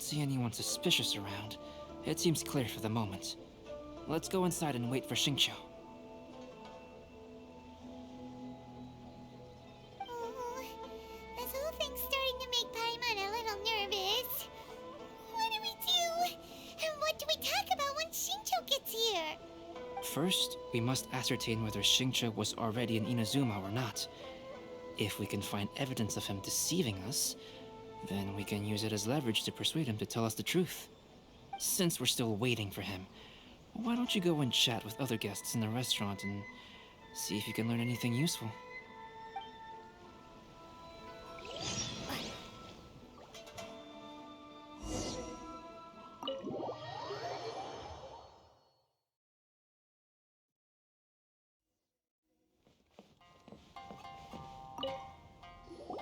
don't see anyone suspicious around. It seems clear for the moment. Let's go inside and wait for Xingqiu. Oh, this whole thing's starting to make Paimon a little nervous. What do we do? And what do we talk about when Xingqiu gets here? First, we must ascertain whether Xingqiu was already in Inazuma or not. If we can find evidence of him deceiving us, then we can use it as leverage to persuade him to tell us the truth. Since we're still waiting for him, why don't you go and chat with other guests in the restaurant and see if you can learn anything useful?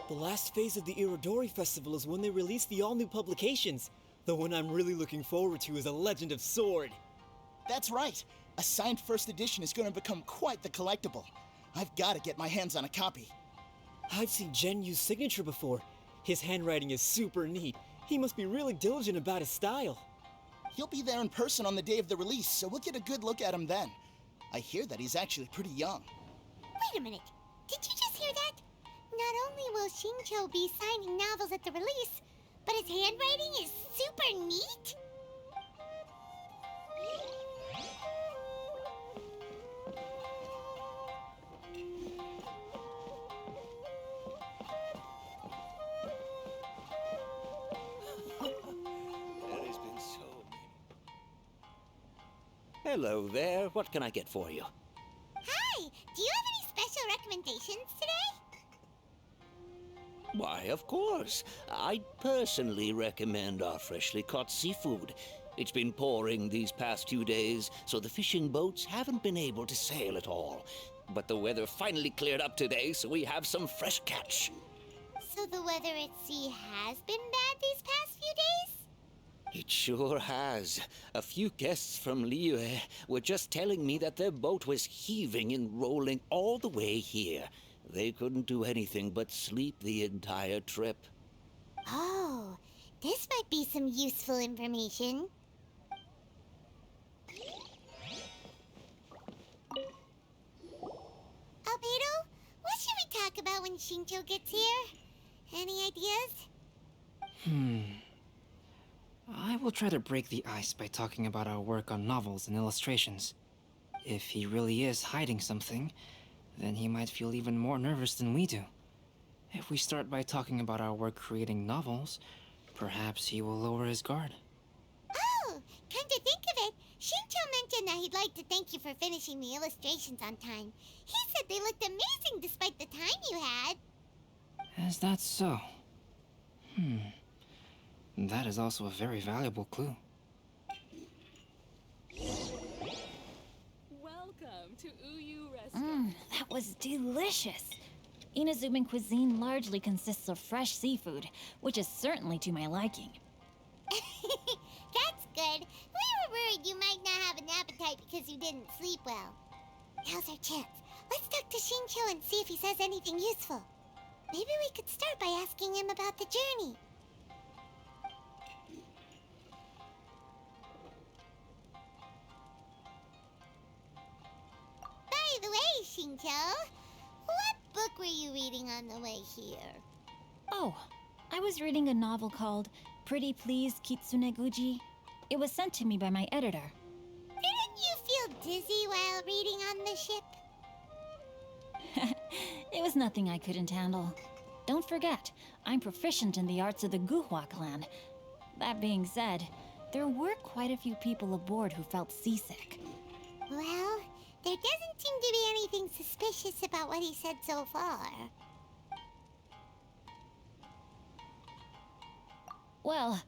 The last phase of the Irodori Festival is when they release the all-new publications. The one I'm really looking forward to is A Legend of Sword. That's right. A signed first edition is going to become quite the collectible. I've got to get my hands on a copy. I've seen Genyu's signature before. His handwriting is super neat. He must be really diligent about his style. He'll be there in person on the day of the release, so we'll get a good look at him then. I hear that he's actually pretty young. Wait a minute. Did you just hear that? Not only will Xingqiu be signing novels at the release, but his handwriting is super neat? There has been so many. Hello there. What can I get for you? Hi! Do you have any special recommendations today? Why, of course. I'd personally recommend our freshly caught seafood. It's been pouring these past 2 days, so the fishing boats haven't been able to sail at all. But the weather finally cleared up today, so we have some fresh catch. So the weather at sea has been bad these past few days? It sure has. A few guests from Liyue were just telling me that their boat was heaving and rolling all the way here. They couldn't do anything but sleep the entire trip. Oh, this might be some useful information. Albedo, what should we talk about when Xingqiu gets here? Any ideas? I will try to break the ice by talking about our work on novels and illustrations. If he really is hiding something, then he might feel even more nervous than we do. If we start by talking about our work creating novels, perhaps he will lower his guard. Oh, come to think of it, Xingqiu mentioned that he'd like to thank you for finishing the illustrations on time. He said they looked amazing despite the time you had. Is that so? That is also a very valuable clue. Welcome to Uyu Restaurant. That was delicious. Inazuman cuisine largely consists of fresh seafood, which is certainly to my liking. That's good. We were worried you might not have an appetite because you didn't sleep well. Now's our chance. Let's talk to Xingqiu and see if he says anything useful. Maybe we could start by asking him about the journey. By the way, Xingqiu, what book were you reading on the way here? Oh, I was reading a novel called Pretty Please Kitsune Guji. It was sent to me by my editor. Didn't you feel dizzy while reading on the ship? It was nothing I couldn't handle. Don't forget, I'm proficient in the arts of the Guhua clan. That being said, there were quite a few people aboard who felt seasick. Well, there doesn't seem to be anything suspicious about what he said so far. Well,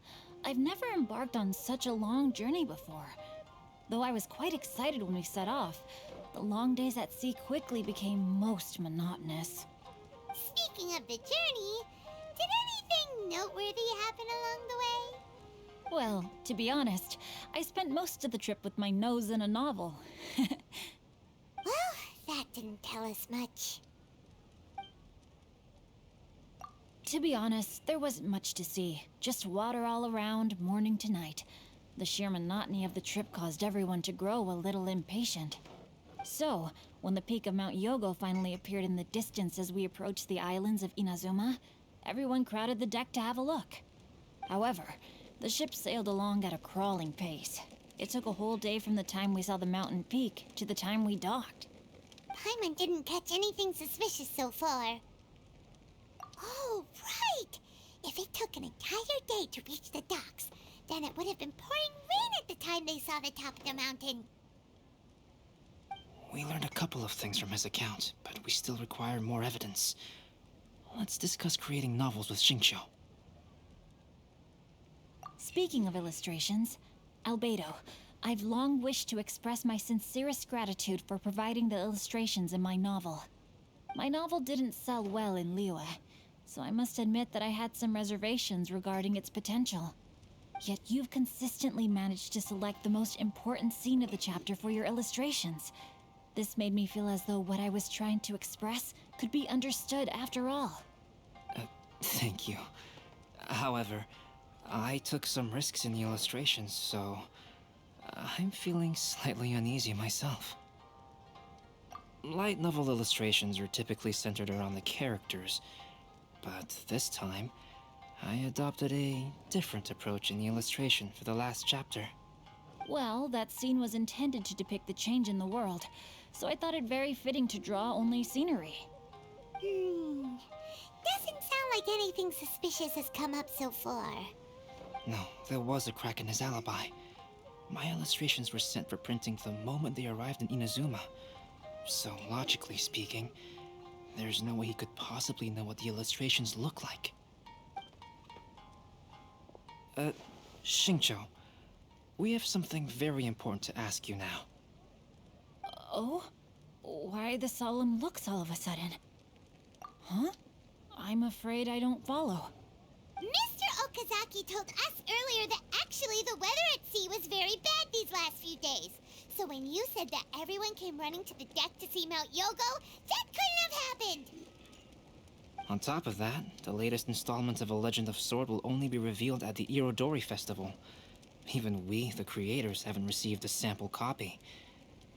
I've never embarked on such a long journey before. Though I was quite excited when we set off, the long days at sea quickly became most monotonous. Speaking of the journey, did anything noteworthy happen along the way? Well, to be honest, I spent most of the trip with my nose in a novel. Well, that didn't tell us much. To be honest, there wasn't much to see. Just water all around, morning to night. The sheer monotony of the trip caused everyone to grow a little impatient. So, when the peak of Mount Yogo finally appeared in the distance as we approached the islands of Inazuma, everyone crowded the deck to have a look. However, the ship sailed along at a crawling pace. It took a whole day from the time we saw the mountain peak to the time we docked. Paimon didn't catch anything suspicious so far. Oh, right! If it took an entire day to reach the docks, then it would have been pouring rain at the time they saw the top of the mountain. We learned a couple of things from his account, but we still require more evidence. Let's discuss creating novels with Xingqiu. Speaking of illustrations, Albedo, I've long wished to express my sincerest gratitude for providing the illustrations in my novel. My novel didn't sell well in Liyue, so I must admit that I had some reservations regarding its potential. Yet you've consistently managed to select the most important scene of the chapter for your illustrations. This made me feel as though what I was trying to express could be understood after all. Thank you. However, I took some risks in the illustrations, so I'm feeling slightly uneasy myself. Light novel illustrations are typically centered around the characters, but this time, I adopted a different approach in the illustration for the last chapter. Well, that scene was intended to depict the change in the world, so I thought it very fitting to draw only scenery. Doesn't sound like anything suspicious has come up so far. No, there was a crack in his alibi. My illustrations were sent for printing the moment they arrived in Inazuma. So, logically speaking, there's no way he could possibly know what the illustrations look like. Xingqiu, we have something very important to ask you now. Oh? Why the solemn looks all of a sudden? Huh? I'm afraid I don't follow. Mr. Okazaki told us earlier that actually the weather at sea was very bad these last few days. So when you said that everyone came running to the deck to see Mount Yogo, that couldn't have happened! On top of that, the latest installment of A Legend of Sword will only be revealed at the Irodori Festival. Even we, the creators, haven't received a sample copy.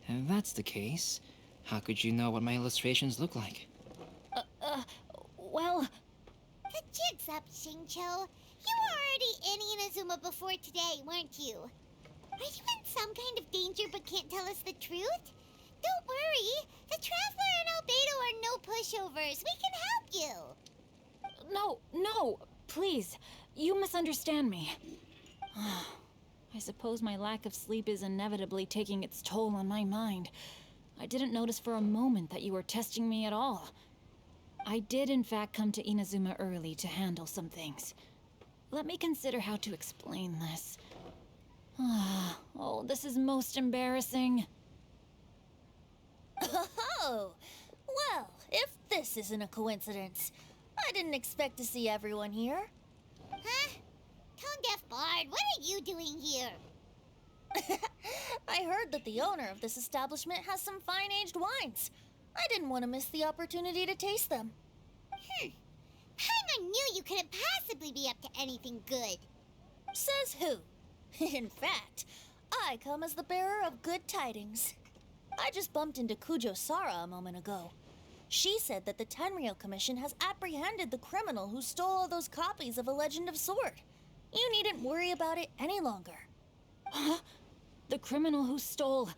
If that's the case, how could you know what my illustrations look like? Well... The jig's up, Xingqiu. You were already in Inazuma before today, weren't you? Are you in some kind of danger but can't tell us the truth? Don't worry. The Traveler and Albedo are no pushovers. We can help you. No, please. You misunderstand me. I suppose my lack of sleep is inevitably taking its toll on my mind. I didn't notice for a moment that you were testing me at all. I did in fact come to Inazuma early to handle some things. Let me consider how to explain this. Oh, this is most embarrassing. Oh, well, if this isn't a coincidence, I didn't expect to see everyone here. Huh? Tone-deaf bard, what are you doing here? I heard that the owner of this establishment has some fine-aged wines. I didn't want to miss the opportunity to taste them. Paimon knew you couldn't possibly be up to anything good. Says who? In fact, I come as the bearer of good tidings. I just bumped into Kujo Sara a moment ago. She said that the Tenryou Commission has apprehended the criminal who stole all those copies of A Legend of Sword. You needn't worry about it any longer. Huh? The criminal who stole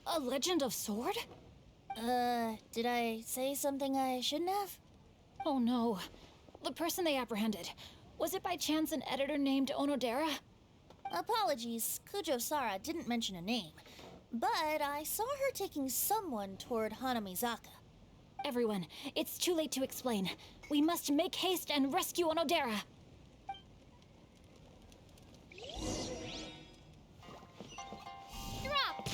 A Legend of Sword? Did I say something I shouldn't have? Oh no. The person they apprehended. Was it by chance an editor named Onodera? Apologies, Kujo Sara didn't mention a name. But I saw her taking someone toward Hanamizaka. Everyone, it's too late to explain. We must make haste and rescue Onodera. Drop!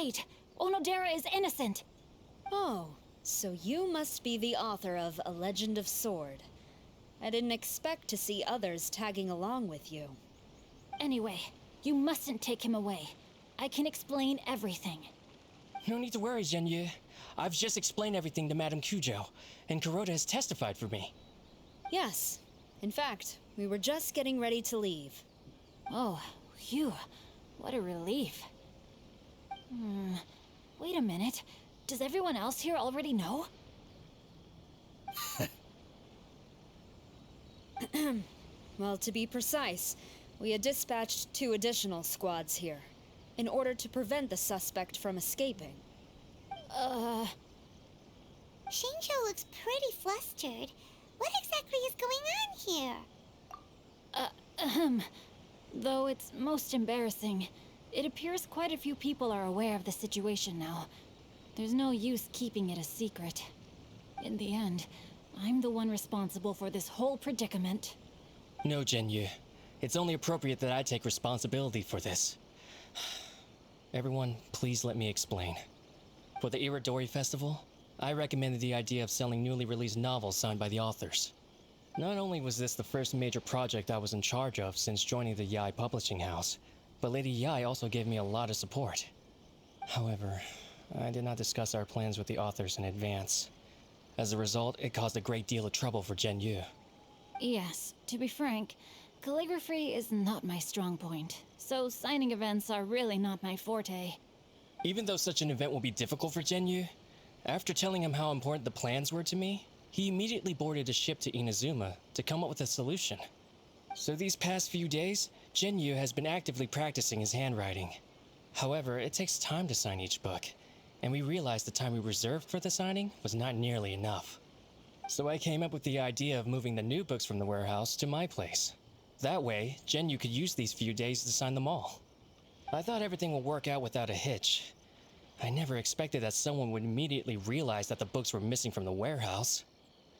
Wait! Onodera is innocent! Oh, so you must be the author of A Legend of Sword. I didn't expect to see others tagging along with you. Anyway, you mustn't take him away. I can explain everything. No need to worry, Zhenyu. I've just explained everything to Madame Kujo, and Kuroda has testified for me. Yes. In fact, we were just getting ready to leave. Oh, phew. What a relief. Wait a minute. Does everyone else here already know? Well, to be precise, we had dispatched 2 additional squads here, in order to prevent the suspect from escaping. Xingqiu looks pretty flustered. What exactly is going on here? Though it's most embarrassing, it appears quite a few people are aware of the situation now. There's no use keeping it a secret. In the end, I'm the one responsible for this whole predicament. No, Zhenyu. It's only appropriate that I take responsibility for this. Everyone, please let me explain. For the Iridori Festival, I recommended the idea of selling newly released novels signed by the authors. Not only was this the first major project I was in charge of since joining the Yae publishing house, but Lady Yae also gave me a lot of support. However, I did not discuss our plans with the authors in advance. As a result, it caused a great deal of trouble for Zhenyu. Yes, to be frank, calligraphy is not my strong point, so signing events are really not my forte. Even though such an event will be difficult for Zhenyu, after telling him how important the plans were to me, he immediately boarded a ship to Inazuma to come up with a solution. So these past few days, Zhenyu has been actively practicing his handwriting. However, it takes time to sign each book, and we realized the time we reserved for the signing was not nearly enough. So I came up with the idea of moving the new books from the warehouse to my place. That way, Zhenyu could use these few days to sign them all. I thought everything would work out without a hitch. I never expected that someone would immediately realize that the books were missing from the warehouse.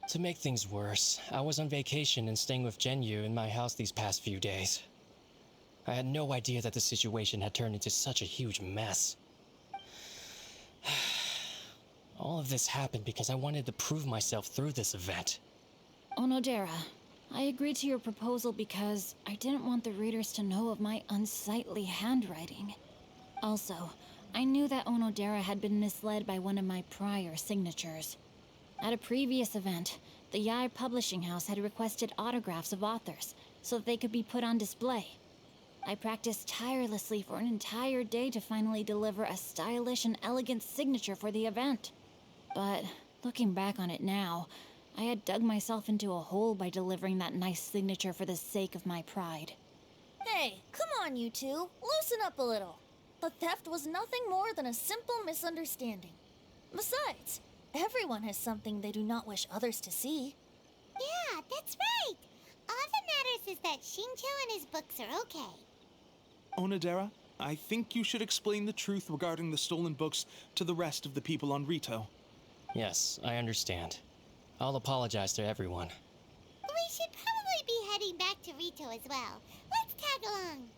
To make things worse, I was on vacation and staying with Zhenyu in my house these past few days. I had no idea that the situation had turned into such a huge mess. All of this happened because I wanted to prove myself through this event. Onodera, I agreed to your proposal because I didn't want the readers to know of my unsightly handwriting. Also, I knew that Onodera had been misled by one of my prior signatures. At a previous event, the Yae publishing house had requested autographs of authors so that they could be put on display. I practiced tirelessly for an entire day to finally deliver a stylish and elegant signature for the event. But looking back on it now, I had dug myself into a hole by delivering that nice signature for the sake of my pride. Hey, come on, you two. Loosen up a little. The theft was nothing more than a simple misunderstanding. Besides, everyone has something they do not wish others to see. Yeah, that's right. All that matters is that Xingqiu and his books are okay. Onodera, I think you should explain the truth regarding the stolen books to the rest of the people on Rito. Yes, I understand. I'll apologize to everyone. We should probably be heading back to Rito as well. Let's tag along.